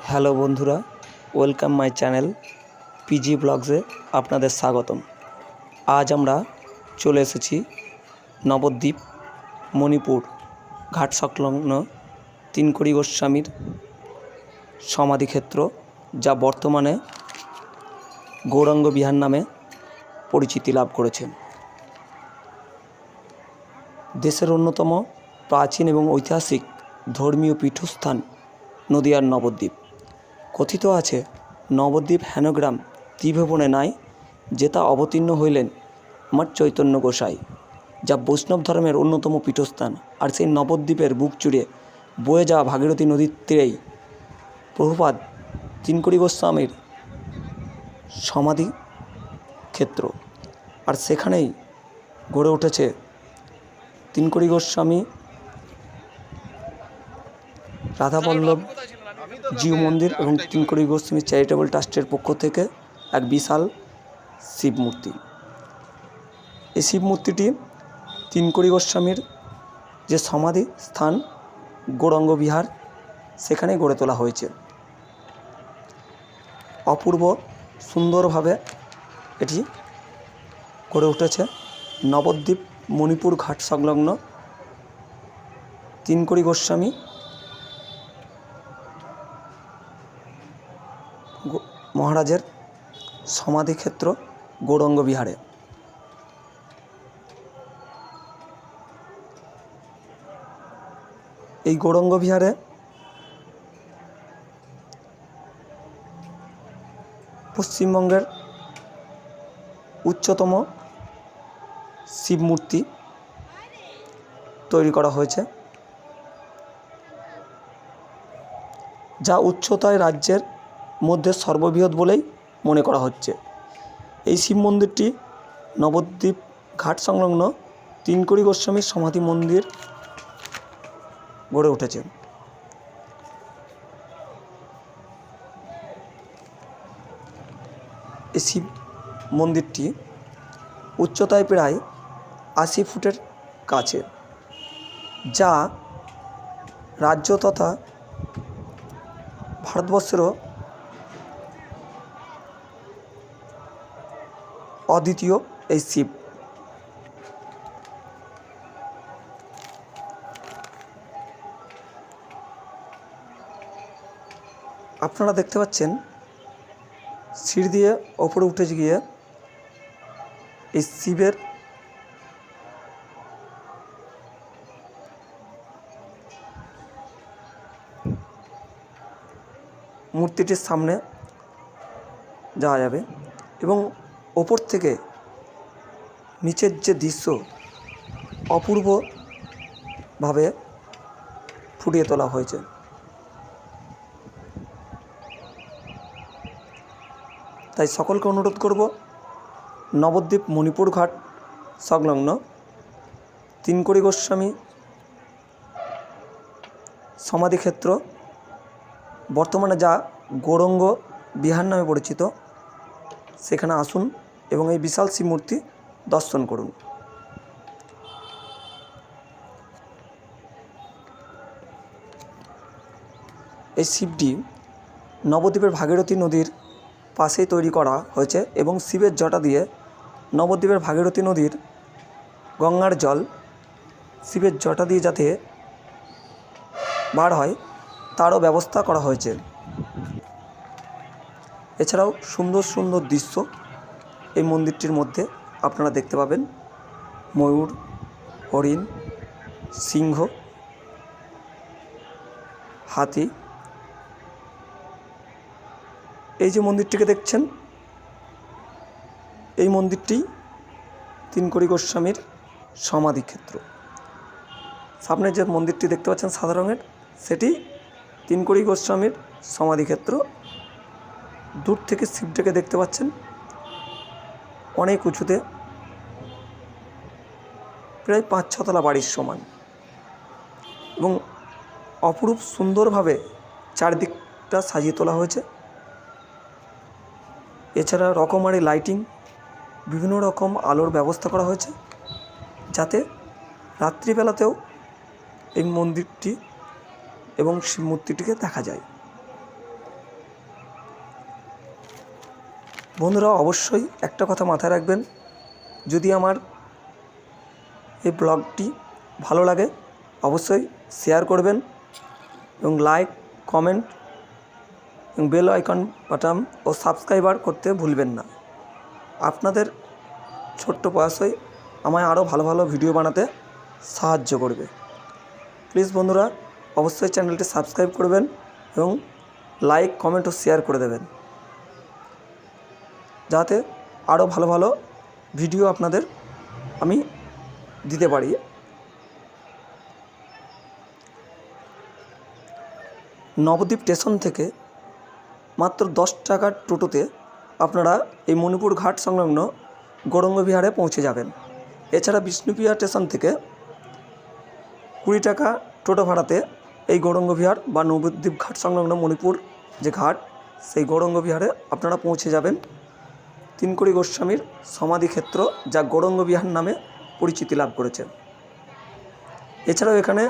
Hello বন্ধুরা, welcome my channel PG ব্লগসে আপনাদের স্বাগতম। আজ আমরা চলে এসেছি নবদ্বীপ মণিপুর ঘাট সংলগ্ন তিনকড়ি গোস্বামীর সমাধিক্ষেত্র, যা বর্তমানে গৌরাঙ্গ বিহার নামে পরিচিতি লাভ করেছে। দেশের অন্যতম প্রাচীন এবং ঐতিহাসিক ধর্মীয় পীঠস্থান নদিয়ার নবদ্বীপ। কথিত আছে, নবদ্বীপ হেনগ্রাম ত্রিভুবনে নাই, যেটা অবতীর্ণ হইলেন আমার চৈতন্য গোসাই, যা বৈষ্ণব ধর্মের অন্যতম পীঠস্থান। আর সেই নবদ্বীপের বুক জুড়ে বয়ে যাওয়া ভাগীরথী নদীর তীরেই প্রভুপাদ তিনকড়ি গোস্বামীর সমাধি ক্ষেত্র। আর সেখানেই গড়ে উঠেছে তিনকড়ি গোস্বামী রাধাবল্লভ জিউ মন্দির এবং তিনকড়ি গোস্বামী চ্যারিটেবল ট্রাস্টের পক্ষ থেকে এক বিশাল শিব মূর্তি। এই শিব মূর্তিটি তিনকড়ি গোস্বামীর যে সমাধি স্থান গৌরাঙ্গ বিহার, সেখানে গড়ে তোলা হয়েছে। অপূর্ব সুন্দরভাবে এটি গড়ে উঠেছে নবদ্বীপ মণিপুর ঘাট সংলগ্ন তিনকড়ি গোস্বামী মহারাজের সমাধিক্ষেত্র গৌরাঙ্গ বিহারে। এই গৌরাঙ্গ বিহারে পশ্চিমবঙ্গের উচ্চতম শিব মূর্তি তৈরি করা হয়েছে, যা উচ্চতায় রাজ্যের মধ্যে সর্ববৃহৎ বলেই মনে করা হচ্ছে। এই শিব মন্দিরটি নবদ্বীপ ঘাট সংলগ্ন তিনকড়ি গোস্বামীর সমাধি মন্দির গড়ে উঠেছে। এই শিব মন্দিরটি উচ্চতায় প্রায় ৮০ ফুটের কাছে, যা রাজ্য তথা ভারতবর্ষেরও অদ্বিতীয় এই শিব। আপনারা দেখতে পাচ্ছেন সিঁড়ি দিয়ে ওপরে উঠে গিয়ে এই শিবের মূর্তিটির সামনে যাওয়া যাবে এবং ওপর থেকে নিচের যে দৃশ্য অপূর্বভাবে ফুটিয়ে তোলা হয়েছে। তাই সকলকে অনুরোধ করব, নবদ্বীপ মণিপুর ঘাট সংলগ্ন তিনকড়ি গোস্বামী সমাধিক্ষেত্র, বর্তমানে যা গৌরাঙ্গ বিহার নামে পরিচিত, সেখানে আসুন এবং এই বিশাল শিব মূর্তি দর্শন করুন। এই শিবটি নবদ্বীপের ভাগীরথী নদীর পাশেই তৈরি করা হয়েছে এবং শিবের জটা দিয়ে নবদ্বীপের ভাগীরথী নদীর গঙ্গার জল শিবের জটা দিয়ে যাতে বার হয়, তারও ব্যবস্থা করা হয়েছে। এছাড়াও সুন্দর সুন্দর দৃশ্য এই মন্দিরটির মধ্যে আপনারা দেখতে পাবেন। ময়ূর, হরিণ, সিংহ, হাতি। এই যে মন্দিরটিকে দেখছেন, এই মন্দিরটি তিনকড়ি গোস্বামীর সমাধিক্ষেত্র। সামনে যে মন্দিরটি দেখতে পাচ্ছেন সাদা রঙের, সেটি তিনকড়ি গোস্বামীর সমাধিক্ষেত্র। দূর থেকে শিবটাকে দেখতে পাচ্ছেন অনেক উঁচুতে, প্রায় ৫-৬ তলা বাড়ির সমান, এবং অপরূপ সুন্দরভাবে চারদিকটা সাজিয়ে তোলা হয়েছে। এছাড়া রকমারি লাইটিং, বিভিন্ন রকম আলোর ব্যবস্থা করা হয়েছে, যাতে রাত্রিবেলাতেও এই মন্দিরটি এবং শিব মূর্তিটিকে দেখা যায়। বন্ধুরা অবশ্যই একটা কথা মাথায় রাখবেন, যদি আমার এই ব্লগটি ভালো লাগে অবশ্যই শেয়ার করবেন এবং লাইক, কমেন্ট এবং bell icon button oh subscriber করতে ভুলবেন না। আপনাদের ছোট্ট প্রয়াসই আমায় আরও ভালো ভালো ভিডিও বানাতে সাহায্য করবে। প্লিজ বন্ধুরা অবশ্যই চ্যানেলটি সাবস্ক্রাইব করবেন এবং লাইক, কমেন্ট ও শেয়ার করে দেবেন, যাতে আরও ভালো ভালো ভিডিও আপনাদের আমি দিতে পারি। নবদ্বীপ স্টেশন থেকে মাত্র 10 টাকার টোটোতে আপনারা এই মণিপুর ঘাট সংলগ্ন গৌরাঙ্গ বিহারে পৌঁছে যাবেন। এছাড়া বিষ্ণুপ্রিয়া স্টেশন থেকে 20 টাকা টোটো ভাড়াতে এই গৌরাঙ্গ বিহার বা নবদ্বীপ ঘাট সংলগ্ন মণিপুর যে ঘাট, সেই গৌরাঙ্গ বিহারে আপনারা পৌঁছে যাবেন। তিনকড়ি গোস্বামীর সমাধিক্ষেত্র, যা গৌরাঙ্গ বিহার নামে পরিচিতি লাভ করেছে। এছাড়াও এখানে